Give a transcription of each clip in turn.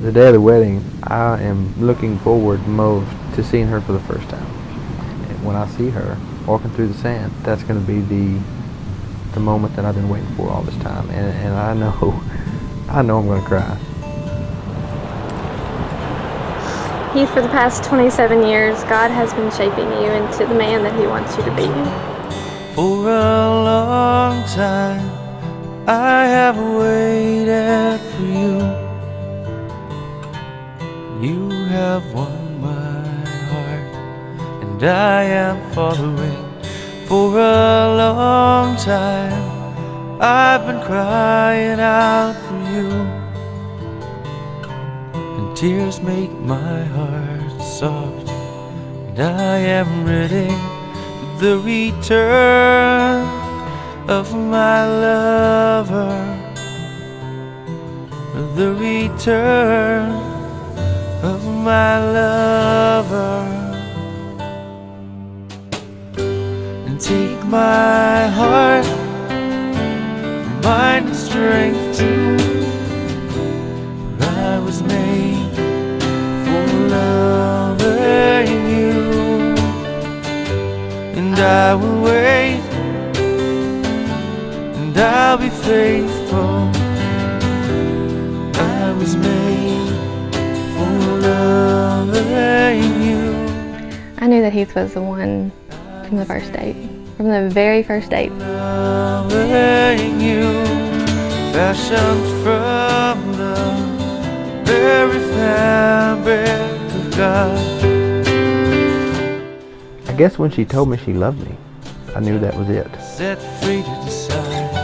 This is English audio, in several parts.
The day of the wedding, I am looking forward most to seeing her for the first time. And when I see her walking through the sand, that's going to be the moment that I've been waiting for all this time. And I know, I know I'm going to cry. Heath, for the past 27 years, God has been shaping you into the man that He wants you to be. For a long time, I have waited for you. You have won my heart, and I am following. For a long time, I've been crying out for you, and tears make my heart soft, and I am ready for the return of my lover, the return of my lover. And take my heart, mind and strength too, for I was made for loving you. And I will wait, and I'll be faithful. I was made for loving you. I knew that Heath was the one from the first date, from the very first date. Loving you, fashioned from the very fabric of God. I guess when she told me she loved me, I knew that was it. Set free to decide,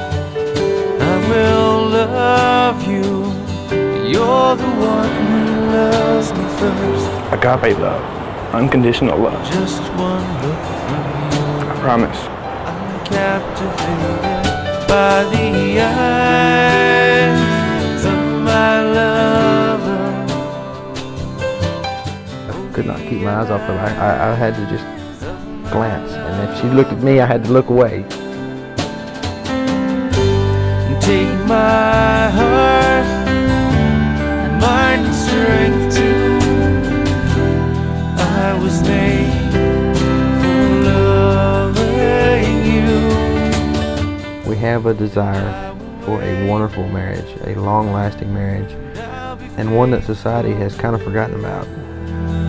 I will love you. You're the one who loves me first. Agape love, unconditional love. Just one look from you, I promise. I'm captivated by the eyes of my lover. I could not keep my eyes off of her. I had to just glance, and if she looked at me, I had to look away. Take my heart, mind and strength too. I was made for loving you. We have a desire for a wonderful marriage, a long-lasting marriage, and one that society has kind of forgotten about.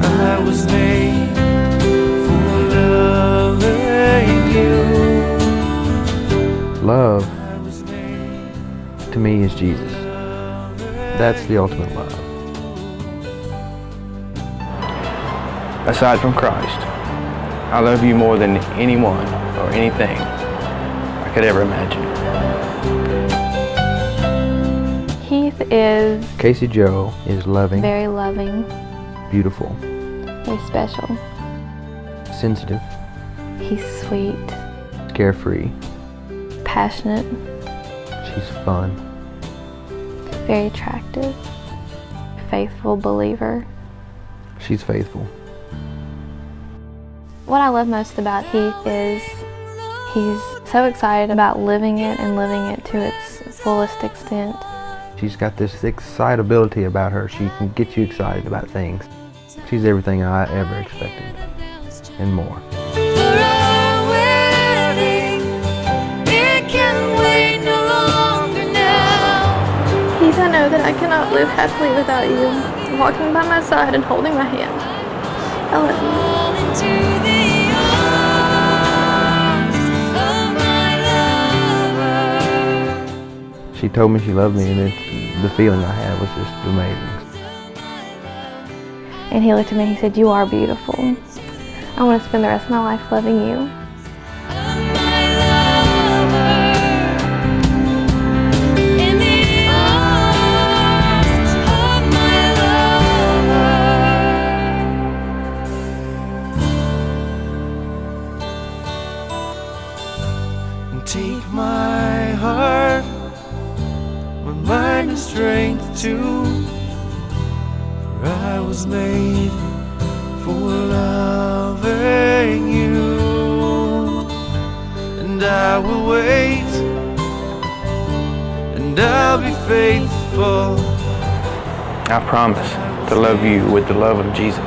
I was made for loving you. Love, to me, is Jesus. That's the ultimate love. Aside from Christ, I love you more than anyone or anything I could ever imagine. Heath is Casey Joe is loving, very loving, beautiful, very special. sensitive, He's sweet, carefree. passionate, She's fun. very attractive, faithful believer. She's faithful. What I love most about Heath is he's so excited about living it and living it to its fullest extent. She's got this excitability about her. She can get you excited about things. She's everything I ever expected, and more. Heath, I know that I cannot live happily without you, walking by my side and holding my hand. I love you. She told me she loved me, and the feeling I had was just amazing. And he looked at me and he said, "You are beautiful. I want to spend the rest of my life loving you." Take my heart, my mind and strength too, for I was made for loving you. And I will wait, and I'll be faithful. I promise to love you with the love of Jesus.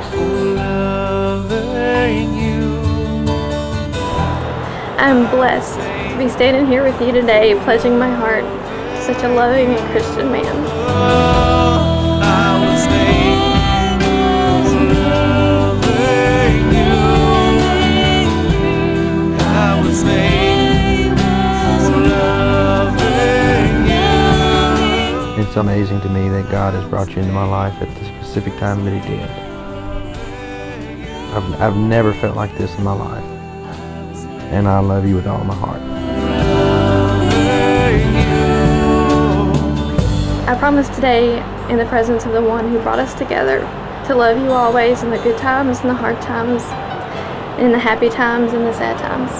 I'm blessed to be standing here with you today, pledging my heart to such a loving and Christian man. It's amazing to me that God has brought you into my life at the specific time that He did. I've never felt like this in my life, and I love you with all my heart. I promise today, in the presence of the one who brought us together, to love you always in the good times and the hard times, in the happy times and the sad times.